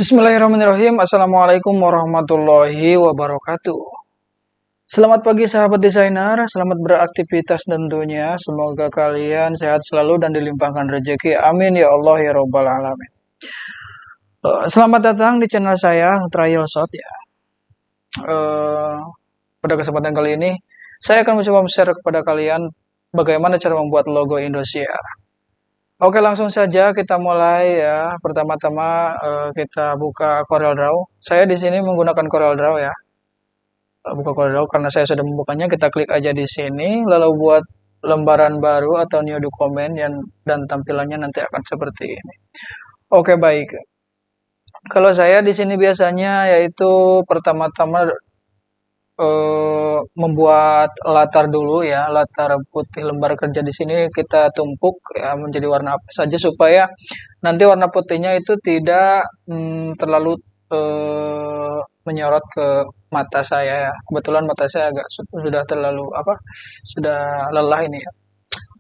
Bismillahirrahmanirrahim. Assalamualaikum warahmatullahi wabarakatuh. Selamat pagi sahabat desainer, selamat beraktivitas tentunya. Semoga kalian sehat selalu dan dilimpahkan rezeki. Amin ya Allah ya Rabbal Alamin. Selamat datang di channel saya Trial Shot ya. Eh, Pada kesempatan kali ini, saya akan mencoba share kepada kalian bagaimana cara membuat logo Indosiar. Oke, langsung saja kita mulai ya. Pertama-tama kita buka CorelDRAW. Saya di sini menggunakan CorelDRAW ya. Buka CorelDRAW karena saya sudah membukanya. Kita klik aja di sini, lalu buat lembaran baru atau new document dan tampilannya nanti akan seperti ini. Oke, baik. Kalau saya di sini biasanya yaitu pertama-tama membuat latar dulu ya, latar putih lembar kerja di sini kita tumpuk ya menjadi warna apa saja supaya nanti warna putihnya itu tidak terlalu menyorot ke mata saya ya. Kebetulan mata saya agak sudah terlalu sudah lelah ini ya.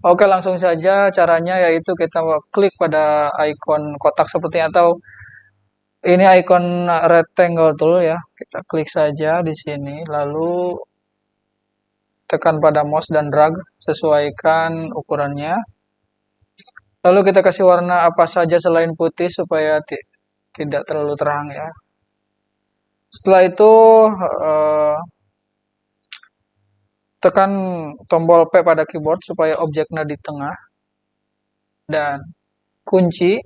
Oke, langsung saja caranya yaitu kita klik pada ikon kotak seperti atau ini ikon rectangle tool ya. Kita klik saja di sini, lalu tekan pada mouse dan drag, sesuaikan ukurannya. Lalu kita kasih warna apa saja selain putih supaya tidak terlalu terang ya. Setelah itu tekan tombol P pada keyboard supaya objeknya di tengah. Dan kunci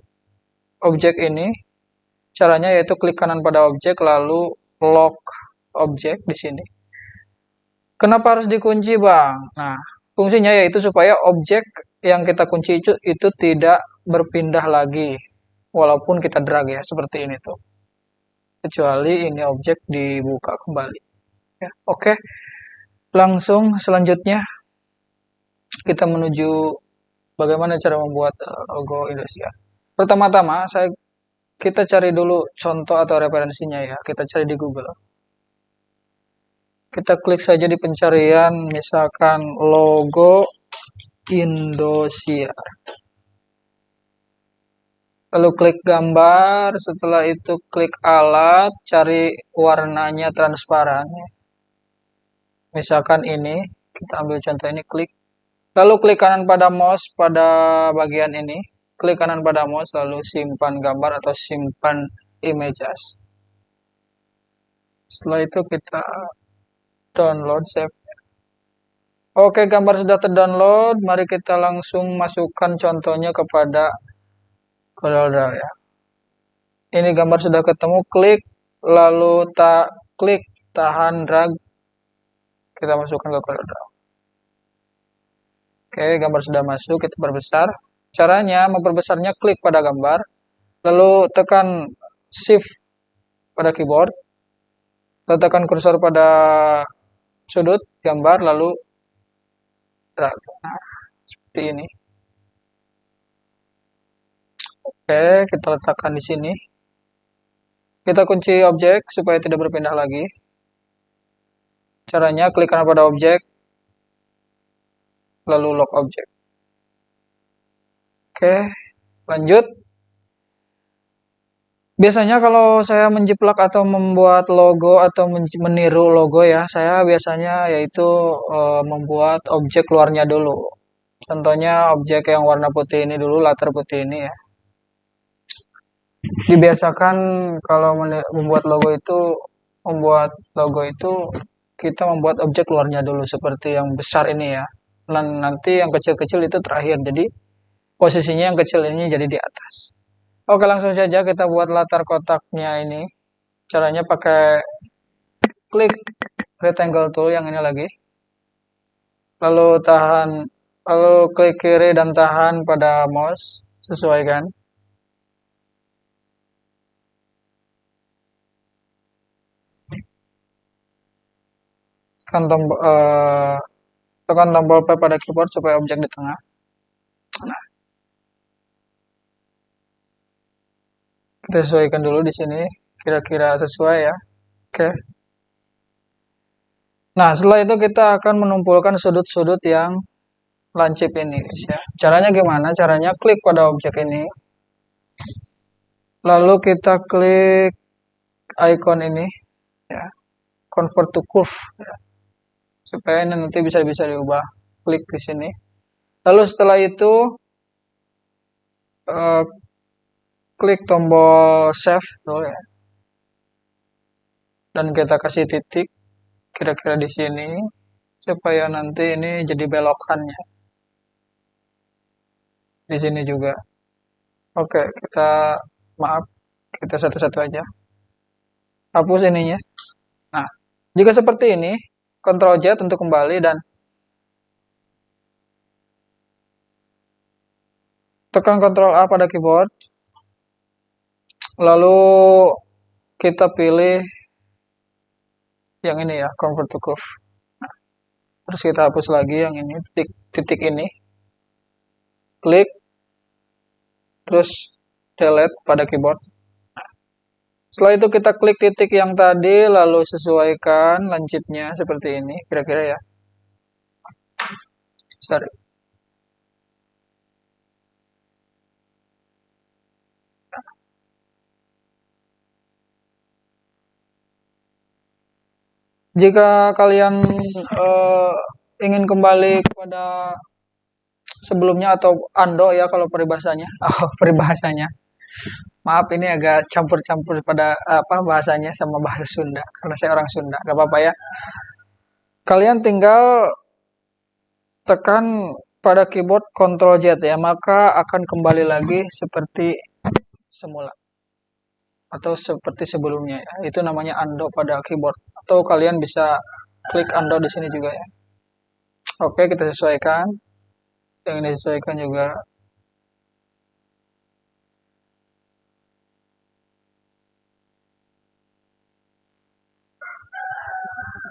objek ini, caranya yaitu klik kanan pada objek lalu lock objek di sini. Kenapa harus dikunci, Bang? Nah, fungsinya yaitu supaya objek yang kita kunci itu tidak berpindah lagi walaupun kita drag ya, seperti ini tuh. Kecuali ini objek dibuka kembali. Ya, oke. Langsung selanjutnya kita menuju bagaimana cara membuat logo Indosiar. Pertama-tama kita cari dulu contoh atau referensinya ya. Kita cari di Google. Kita klik saja di pencarian misalkan logo Indosiar. Lalu klik gambar, setelah itu klik alat, cari warnanya transparan. Misalkan ini, kita ambil contoh ini, klik. Lalu klik kanan pada mouse pada bagian ini. Klik kanan pada mouse, lalu simpan gambar atau simpan images. Setelah itu kita download, save. Oke, gambar sudah terdownload. Mari kita langsung masukkan contohnya kepada CorelDRAW ya. Ini gambar sudah ketemu, klik, lalu klik, tahan, drag. Kita masukkan ke CorelDRAW. Oke, gambar sudah masuk, kita perbesar. Caranya memperbesarnya klik pada gambar, lalu tekan Shift pada keyboard, letakkan kursor pada sudut gambar, lalu drag. Nah, seperti ini. Oke, kita letakkan di sini. Kita kunci objek supaya tidak berpindah lagi. Caranya klik kanan pada objek, lalu lock objek. Oke, lanjut. Biasanya kalau saya menjiplak atau membuat logo atau meniru logo ya, saya biasanya yaitu membuat objek luarnya dulu. Contohnya objek yang warna putih ini dulu, latar putih ini ya. Dibiasakan kalau membuat logo itu kita membuat objek luarnya dulu seperti yang besar ini ya. Dan nanti yang kecil-kecil itu terakhir. Jadi posisinya yang kecil ini jadi di atas. Oke, langsung saja kita buat latar kotaknya ini. Caranya pakai klik rectangle tool yang ini lagi. Lalu klik kiri dan tahan pada mouse, sesuaikan. Tekan tombol P pada keyboard supaya objek di tengah. Nah, kita sesuaikan dulu di sini, kira-kira sesuai ya. Oke. Nah, setelah itu kita akan menumpulkan sudut-sudut yang lancip ini, guys ya. Caranya gimana? Caranya klik pada objek ini, Lalu kita klik icon ini, ya, convert to curve, ya, supaya ini nanti bisa diubah. Klik di sini. Lalu setelah itu eh, klik tombol save dulu ya, dan kita kasih titik kira-kira di sini supaya nanti ini jadi belokannya di sini juga. Oke, maaf, kita satu-satu aja. Hapus ininya. Nah, jika seperti ini, Ctrl Z untuk kembali dan tekan Ctrl A pada keyboard. Lalu kita pilih yang ini ya, convert to curve. Nah, terus kita hapus lagi yang ini, titik ini. Klik, terus delete pada keyboard. Setelah itu kita klik titik yang tadi, lalu sesuaikan lancipnya seperti ini, kira-kira ya. Sorry. Jika kalian ingin kembali kepada sebelumnya atau ando ya kalau peribahasanya, oh peribahasanya. Maaf ini agak campur-campur pada apa bahasanya sama bahasa Sunda karena saya orang Sunda. Gak apa-apa ya. Kalian tinggal tekan pada keyboard Ctrl Z ya, maka akan kembali lagi seperti semula atau seperti sebelumnya ya. Itu namanya undo pada keyboard. Atau kalian bisa klik undo di sini juga ya. Oke, kita sesuaikan. Yang ini disesuaikan juga.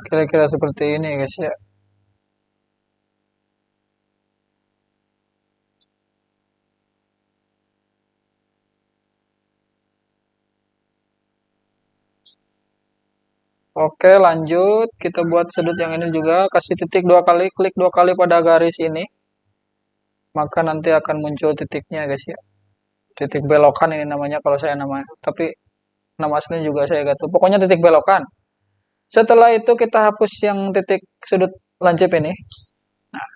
Kira-kira seperti ini guys ya. Oke, lanjut. Kita buat sudut yang ini juga. Kasih titik dua kali. Klik dua kali pada garis ini. Maka nanti akan muncul titiknya guys ya. Titik belokan ini namanya kalau saya namanya. Tapi nama aslinya juga saya gak tahu. Pokoknya titik belokan. Setelah itu kita hapus yang titik sudut lancip ini. Nah,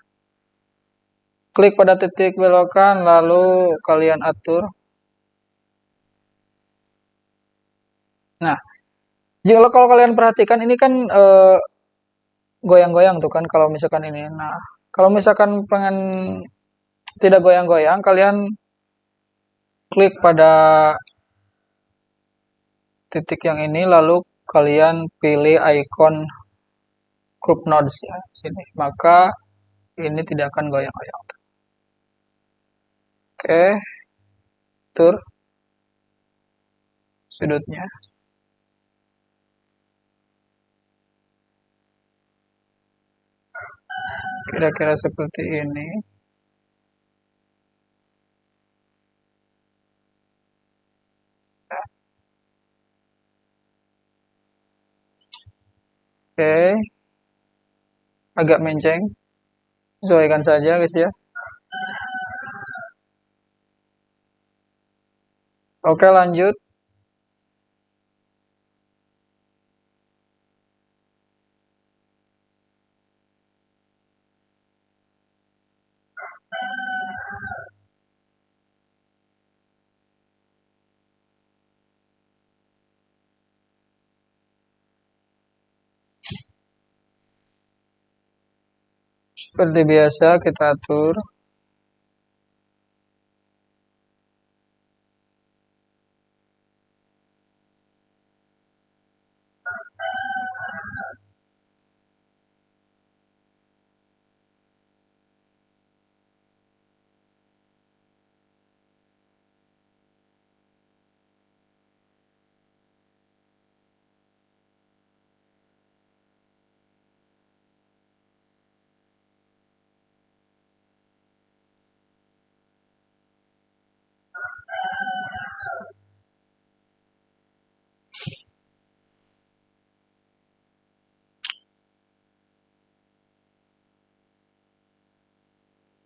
klik pada titik belokan lalu kalian atur. Nah, kalau kalian perhatikan ini kan goyang-goyang tuh kan kalau misalkan ini. Nah, kalau misalkan pengen tidak goyang-goyang, kalian klik pada titik yang ini lalu kalian pilih icon group nodes ya sini. Maka ini tidak akan goyang-goyang. Oke, tur sudutnya. Kira-kira seperti ini. Oke, agak menceng. Sesuaikan saja guys ya. Oke, lanjut. Seperti biasa kita atur.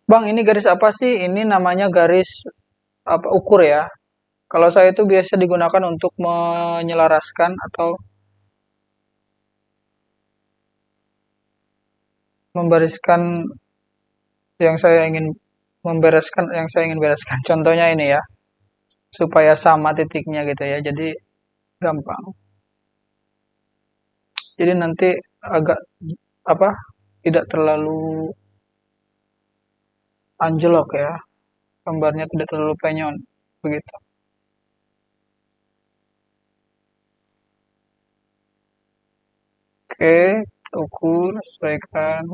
Bang, ini garis apa sih? Ini namanya garis apa ukur ya. Kalau saya itu biasa digunakan untuk menyelaraskan atau membariskan yang saya ingin bereskan. Contohnya ini ya, supaya sama titiknya gitu ya. Jadi gampang. Jadi nanti agak apa? Tidak terlalu anjlok ya. Gambarnya tidak terlalu penyon begitu. Oke, kita ukur, sesuaikan.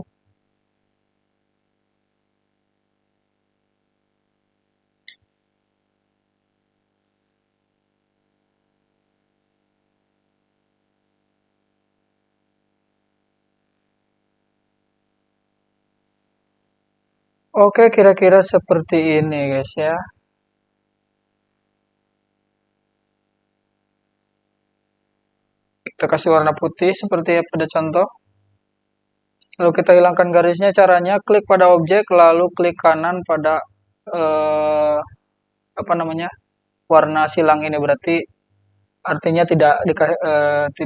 Oke, kira-kira seperti ini guys ya. Kita kasih warna putih seperti pada contoh. Lalu kita hilangkan garisnya, caranya klik pada objek, lalu klik kanan pada eh, apa namanya warna silang ini, berarti artinya tidak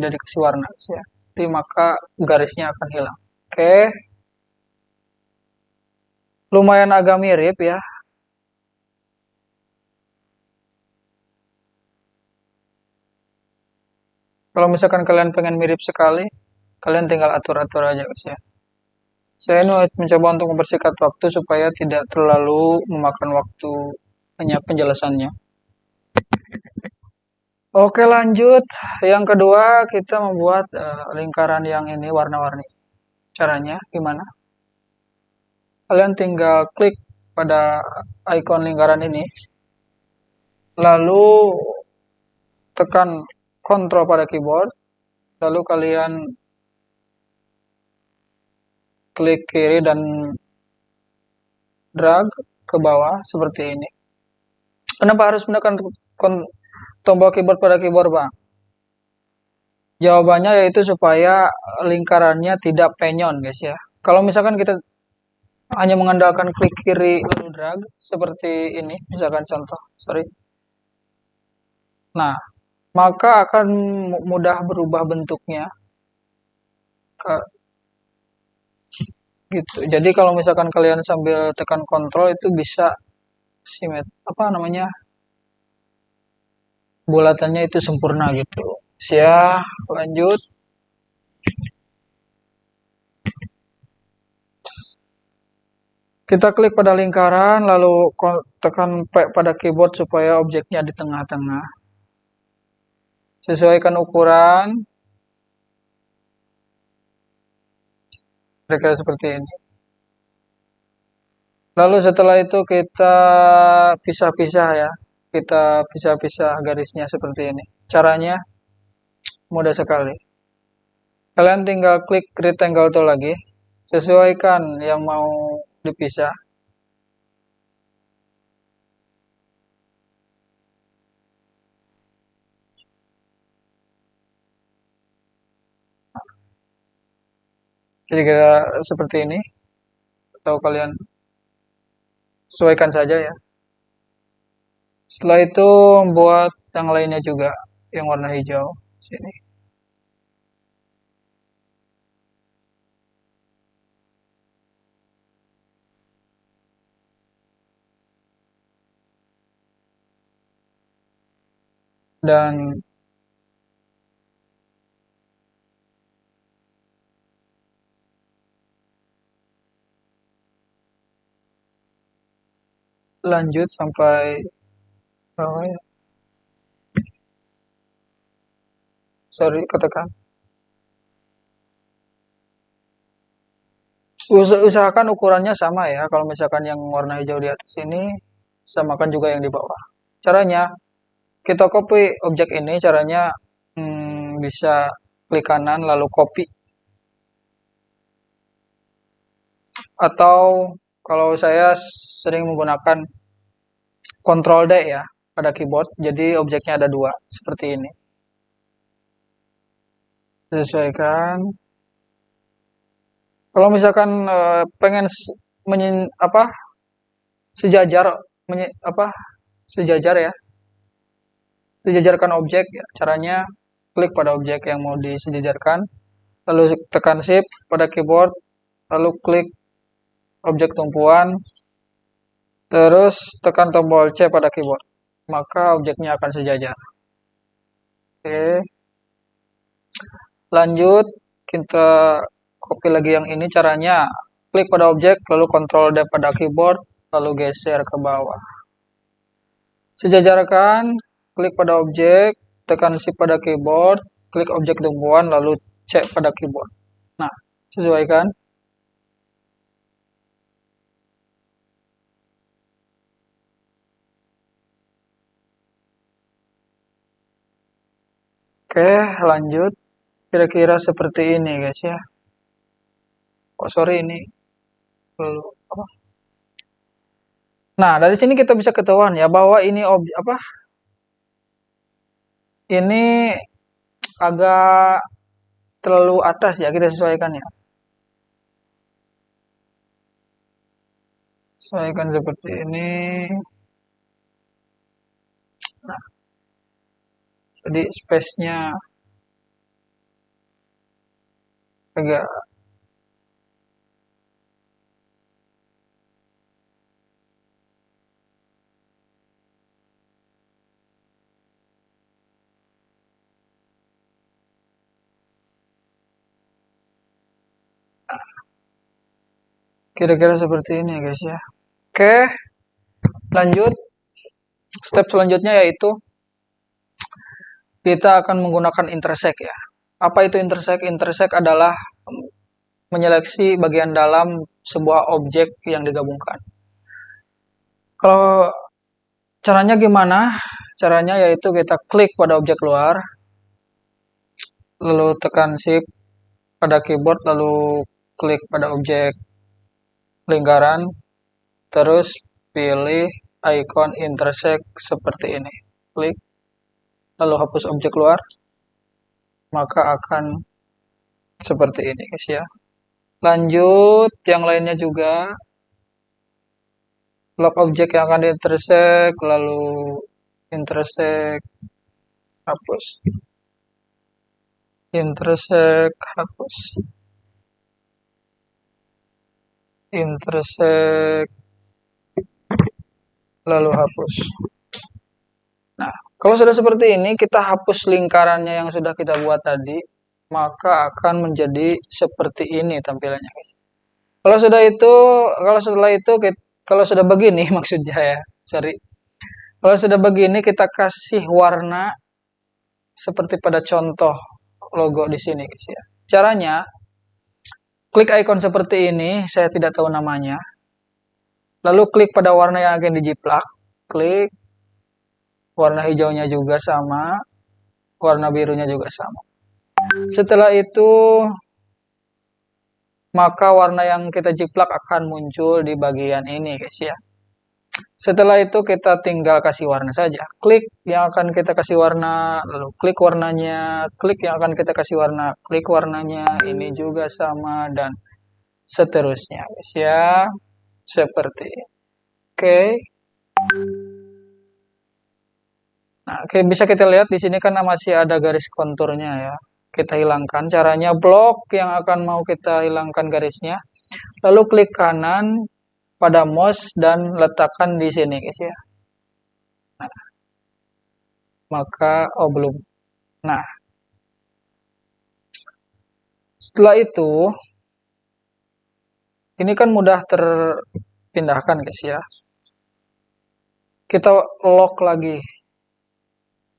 dikasih warna ya. Jadi maka garisnya akan hilang. Oke, lumayan agak mirip ya. Kalau misalkan kalian pengen mirip sekali, kalian tinggal atur-atur aja guys ya. Saya ini mencoba untuk mempersingkat waktu supaya tidak terlalu memakan waktu banyak penjelasannya. Oke lanjut, yang kedua kita membuat lingkaran yang ini warna-warni. Caranya gimana? Kalian tinggal klik pada icon lingkaran ini, lalu tekan Ctrl pada keyboard, lalu kalian klik kiri dan drag ke bawah seperti ini. Kenapa harus menekan tombol keyboard pada keyboard, Bang? Jawabannya yaitu supaya lingkarannya tidak penyon, guys ya. Kalau misalkan kita hanya mengandalkan klik kiri lalu drag seperti ini, misalkan contoh, sorry. Nah, maka akan mudah berubah bentuknya. Gitu. Jadi kalau misalkan kalian sambil tekan kontrol itu bisa apa namanya? Bulatannya itu sempurna gitu. Ya, lanjut. Kita klik pada lingkaran, lalu tekan P pada keyboard supaya objeknya di tengah-tengah. Sesuaikan ukuran. Kira-kira seperti ini. Lalu setelah itu kita pisah-pisah ya. Kita pisah-pisah garisnya seperti ini. Caranya mudah sekali. Kalian tinggal klik rectangle tool lagi. Sesuaikan yang mau dipisah. Jadi kira seperti ini. Atau kalian sesuaikan saja ya. Setelah itu buat yang lainnya juga. Yang warna hijau. Sini. Dan lanjut sampai bawah ya. Sorry, katakan. Usahakan ukurannya sama ya. Kalau misalkan yang warna hijau di atas ini, samakan juga yang di bawah. Caranya, kita copy objek ini. Caranya bisa klik kanan lalu copy. Atau kalau saya sering menggunakan Ctrl D ya pada keyboard. Jadi objeknya ada dua seperti ini. Sesuaikan. Kalau misalkan pengen apa sejajar apa sejajar ya. Disejajarkan objek, ya, caranya klik pada objek yang mau disejajarkan, lalu tekan shift pada keyboard, lalu klik objek tumpuan, terus tekan tombol C pada keyboard, maka objeknya akan sejajar. Oke, lanjut kita copy lagi yang ini. Caranya klik pada objek, lalu Ctrl D pada keyboard, lalu geser ke bawah. Sejajarkan, klik pada objek, tekan shift pada keyboard, klik objek tumpuan, lalu C pada keyboard. Nah, sesuaikan. Oke, lanjut. Kira-kira seperti ini, guys ya. Oh, sorry, ini perlu apa? Nah, dari sini kita bisa ketahuan ya bahwa ini ini agak terlalu atas ya, kita sesuaikan ya. Sesuaikan seperti ini. Nah, jadi space-nya agak kira-kira seperti ini guys ya. Oke, lanjut. Step selanjutnya yaitu kita akan menggunakan intersect ya. Apa itu intersect? Intersect adalah menyeleksi bagian dalam sebuah objek yang digabungkan. Kalau caranya gimana? Caranya yaitu kita klik pada objek luar, lalu tekan shift pada keyboard, lalu klik pada objek lingkaran, terus pilih icon intersect seperti ini. Klik, lalu hapus objek luar, maka akan seperti ini guys ya. Lanjut, yang lainnya juga. Lock objek yang akan intersect, lalu intersect, hapus. Intersect, hapus. Intersect, lalu hapus. Nah, kalau sudah seperti ini, kita hapus lingkarannya yang sudah kita buat tadi, maka akan menjadi seperti ini tampilannya guys. Kalau sudah itu, kalau setelah itu, kalau sudah begini maksudnya ya, sorry. Kalau sudah begini, kita kasih warna seperti pada contoh logo di sini guys ya. Caranya, klik icon seperti ini, saya tidak tahu namanya. Lalu klik pada warna yang akan dijiplak, klik. Warna hijaunya juga sama, warna birunya juga sama. Setelah itu, maka warna yang kita jiplak akan muncul di bagian ini guys ya. Setelah itu kita tinggal kasih warna saja. Klik yang akan kita kasih warna, lalu klik warnanya, klik yang akan kita kasih warna, klik warnanya, ini juga sama, dan seterusnya guys ya. Seperti ini. Oke. Nah, oke, bisa kita lihat di sini kan masih ada garis konturnya ya. Kita hilangkan. Caranya blok yang akan mau kita hilangkan garisnya. Lalu klik kanan pada mouse dan letakkan di sini guys ya. Nah, maka belum. Nah, setelah itu ini kan mudah terpindahkan guys ya. Kita lock lagi.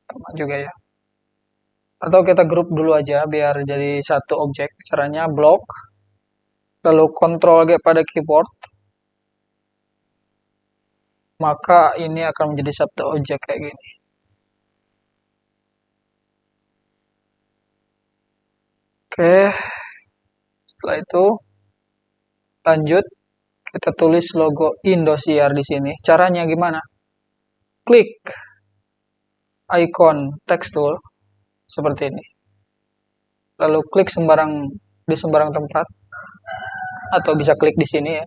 Sama juga ya. Atau kita grup dulu aja biar jadi satu objek. Caranya blok, lalu Ctrl G pada keyboard, maka ini akan menjadi satu objek kayak gini. Oke, setelah itu lanjut kita tulis logo Indosiar di sini. Caranya gimana? Klik icon text tool seperti ini. Lalu klik di sembarang tempat, atau bisa klik di sini ya.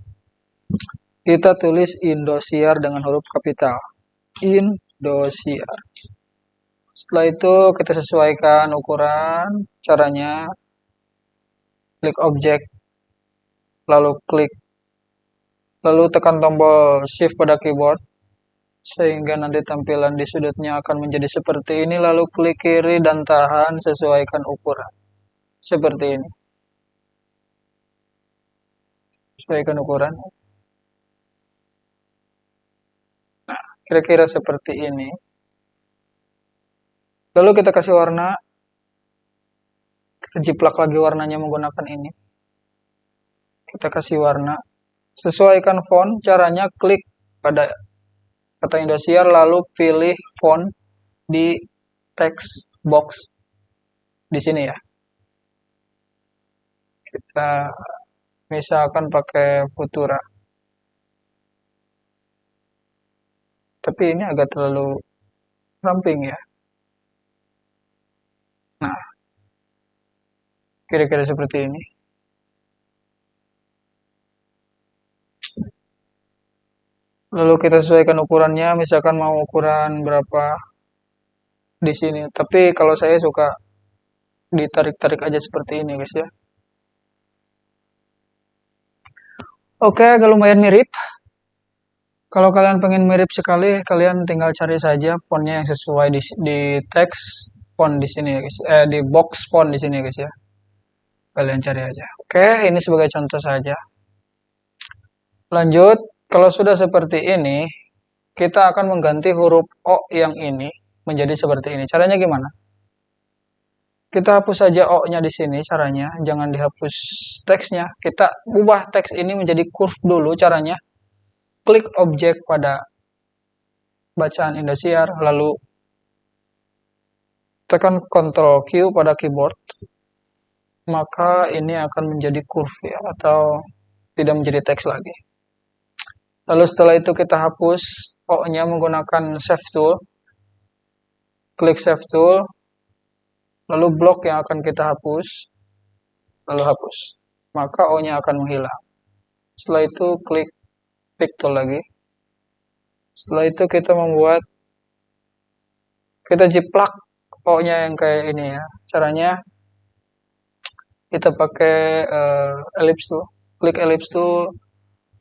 Kita tulis Indosiar dengan huruf kapital. Indosiar. Setelah itu kita sesuaikan ukuran. Caranya klik objek, lalu tekan tombol shift pada keyboard sehingga nanti tampilan di sudutnya akan menjadi seperti ini, lalu klik kiri dan tahan, sesuaikan ukuran seperti ini. Sesuaikan ukuran. Nah, kira-kira seperti ini. Lalu kita kasih warna, kita jiplak lagi warnanya menggunakan ini. Kita kasih warna, sesuaikan font. Caranya klik pada kata Indosiar, lalu pilih font di text box di sini ya. Kita misalkan pakai Futura. Tapi ini agak terlalu ramping ya. Nah, kira-kira seperti ini. Lalu kita sesuaikan ukurannya, misalkan mau ukuran berapa di sini. Tapi kalau saya suka ditarik-tarik aja seperti ini guys ya. Oke, agak lumayan mirip. Kalau kalian pengen mirip sekali, kalian tinggal cari saja fontnya yang sesuai di teks font di sini ya guys. Di box font di sini ya guys ya. Kalian cari aja. Oke, ini sebagai contoh saja. Lanjut, kalau sudah seperti ini, kita akan mengganti huruf O yang ini menjadi seperti ini. Caranya gimana? Kita hapus saja O-nya di sini caranya, jangan dihapus teksnya. Kita ubah teks ini menjadi curve dulu caranya. Klik objek pada bacaan Indosiar, lalu tekan Ctrl Q pada keyboard. Maka ini akan menjadi curve ya, atau tidak menjadi teks lagi. Lalu setelah itu kita hapus O-nya menggunakan Save Tool. Klik Save Tool, lalu blok yang akan kita hapus, lalu hapus. Maka O-nya akan menghilang. Setelah itu klik Tool lagi. Setelah itu kita jiplak O-nya yang kayak ini ya. Caranya kita pakai ellipse tool. Klik ellipse tool,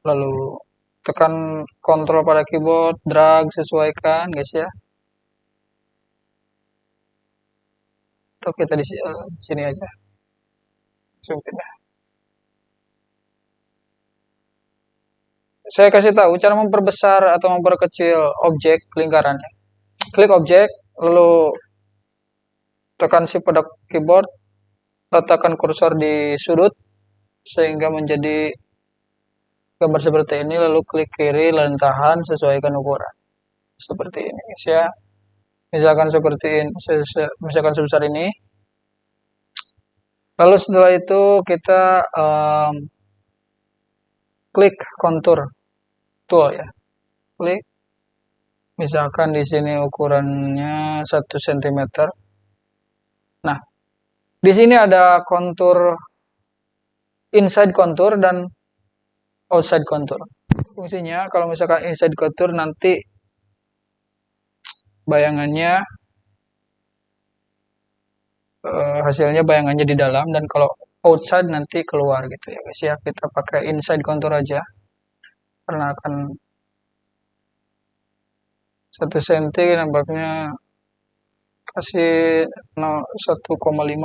lalu tekan kontrol pada keyboard, drag, sesuaikan guys ya. Atau kita di sini aja. Sumpit ya. Saya kasih tahu cara memperbesar atau memperkecil objek lingkarannya. Klik objek, lalu tekan shift pada keyboard, letakkan kursor di sudut sehingga menjadi gambar seperti ini, lalu klik kiri dan tahan, sesuaikan ukuran. Seperti ini guys ya. Misalkan seperti ini, misalkan sebesar ini. Lalu setelah itu kita klik kontur tool ya. Klik. Misalkan di sini ukurannya 1 cm. Nah, di sini ada kontur inside kontur dan outside kontur. Fungsinya kalau misalkan inside kontur nanti bayangannya hasilnya bayangannya di dalam, dan kalau outside nanti keluar gitu ya guys ya. Kita pakai inside kontur aja karena akan 1 cm nampaknya kasih 1,5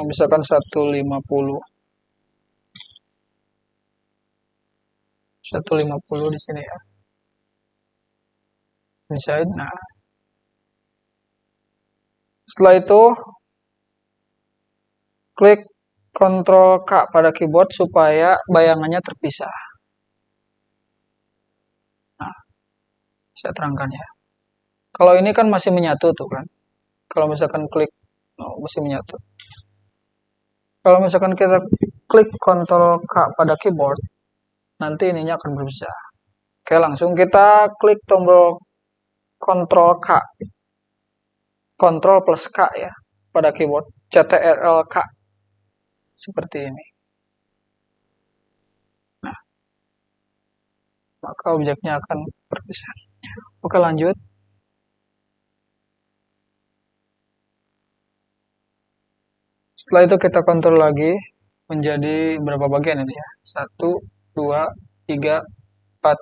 misalkan 150 di sini ya. Inside. Nah, setelah itu klik Ctrl K pada keyboard supaya bayangannya terpisah. Nah, saya terangkan ya. Kalau ini kan masih menyatu tuh kan. Kalau misalkan klik masih menyatu. Kalau misalkan kita klik Ctrl K pada keyboard, nanti ininya akan berpisah. Oke, langsung kita klik tombol Ctrl K. Ctrl plus K ya pada keyboard. CTRL K. Seperti ini. Nah, maka objeknya akan berpisah. Oke, lanjut. Setelah itu kita kontrol lagi menjadi berapa bagian ini ya? 1, 2, 3, 4,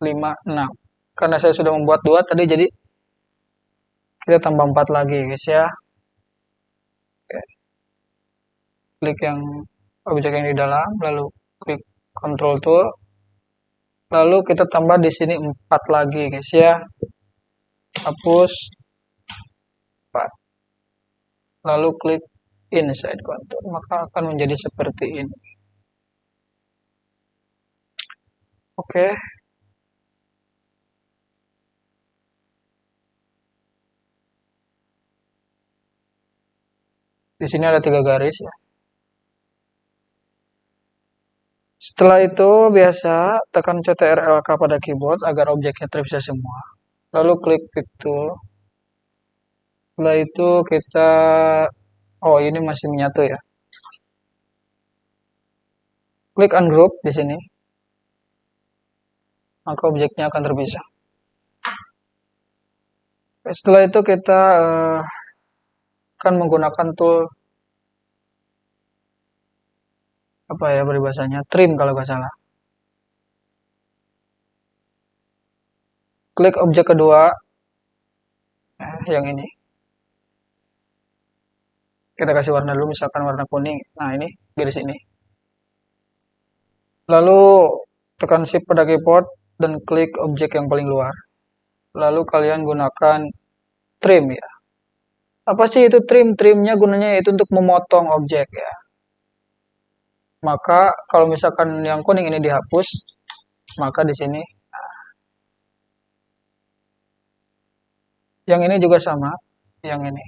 5, 6. Karena saya sudah membuat 2 tadi, jadi kita tambah 4 lagi guys ya. Oke. Klik yang objek yang di dalam, lalu klik control tool. Lalu kita tambah di sini 4 lagi guys ya. Hapus 4. Lalu klik inside contour, maka akan menjadi seperti ini. Oke. Di sini ada 3 garis ya. Setelah itu biasa tekan CTRL-K pada keyboard agar objeknya terpisah semua. Lalu klik pick tool. Setelah itu kita, oh ini masih menyatu ya. Klik ungroup di sini. Maka objeknya akan terpisah. Setelah itu kita akan menggunakan tool apa ya peribahasanya, trim kalau nggak salah. Klik objek kedua, yang ini. Kita kasih warna dulu, misalkan warna kuning. Nah ini garis ini. Lalu tekan shift pada keyboard dan klik objek yang paling luar. Lalu kalian gunakan trim ya. Apa sih itu trim? Trimnya gunanya itu untuk memotong objek ya. Maka kalau misalkan yang kuning ini dihapus, maka di sini yang ini juga sama, yang ini.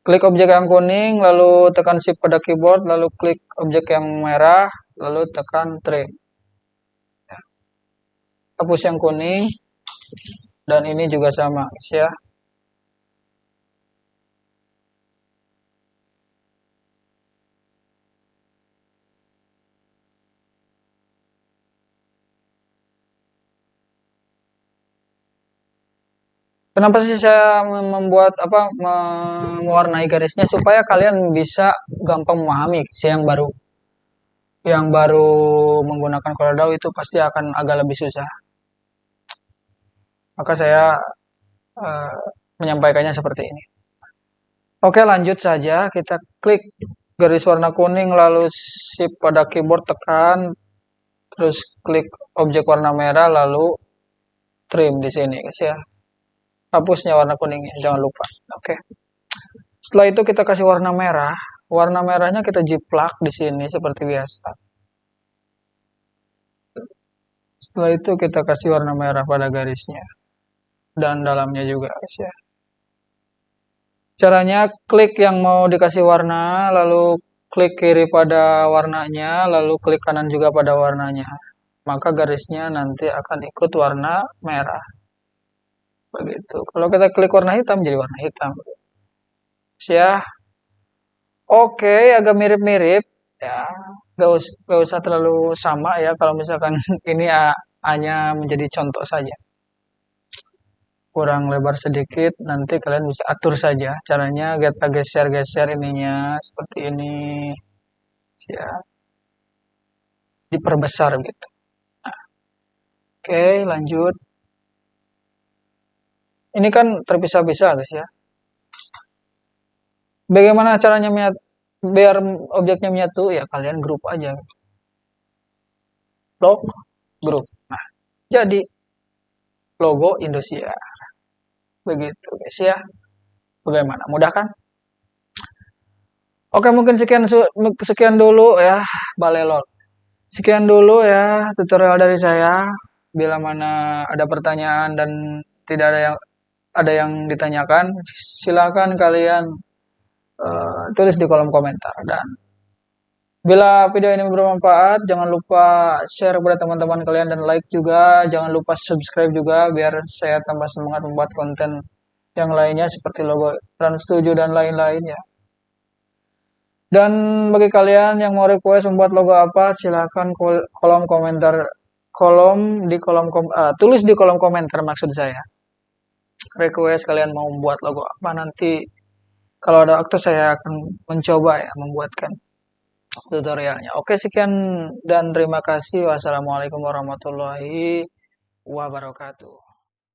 Klik objek yang kuning, lalu tekan shift pada keyboard, lalu klik objek yang merah, lalu tekan trim. Hapus yang kuning, dan ini juga sama guys ya. Kenapa sih saya membuat apa mewarnai garisnya supaya kalian bisa gampang memahami sih yang baru menggunakan CorelDRAW itu pasti akan agak lebih susah. Maka saya uh, menyampaikannya seperti ini. Oke, lanjut saja. Kita klik garis warna kuning lalu shift pada keyboard tekan terus klik objek warna merah lalu trim di sini guys ya. Hapusnya warna kuningnya, jangan lupa. Oke. Setelah itu kita kasih warna merah. Warna merahnya kita jiplak di sini seperti biasa. Setelah itu kita kasih warna merah pada garisnya dan dalamnya juga guys ya. Caranya klik yang mau dikasih warna, lalu klik kiri pada warnanya, lalu klik kanan juga pada warnanya. Maka garisnya nanti akan ikut warna merah. Begitu. Kalau kita klik warna hitam jadi warna hitam. Ya. Oke, agak mirip-mirip ya. Gak usah terlalu sama ya kalau misalkan ini hanya menjadi contoh saja. Kurang lebar sedikit, nanti kalian bisa atur saja. Caranya kita geser-geser ininya seperti ini. Ya. Diperbesar gitu. Nah, oke, lanjut. Ini kan terpisah-pisah guys ya. Bagaimana caranya biar objeknya menyatu? Ya kalian grup aja. Lock, grup. Nah, jadi logo Indosiar. Begitu guys ya. Bagaimana? Mudah kan? Oke, mungkin sekian dulu ya, balelol. Sekian dulu ya tutorial dari saya. Bila mana ada pertanyaan dan tidak ada yang ditanyakan, silakan kalian tulis di kolom komentar. Dan bila video ini bermanfaat, jangan lupa share kepada teman-teman kalian dan like juga. Jangan lupa subscribe juga biar saya tambah semangat membuat konten yang lainnya seperti logo Trans7 dan lain-lainnya. Dan bagi kalian yang mau request membuat logo apa, silahkan tulis di kolom komentar maksud saya. request kalian mau membuat logo apa nanti. Kalau ada waktu saya akan mencoba ya membuatkan tutorialnya. Oke, sekian dan terima kasih. Wassalamualaikum warahmatullahi wabarakatuh.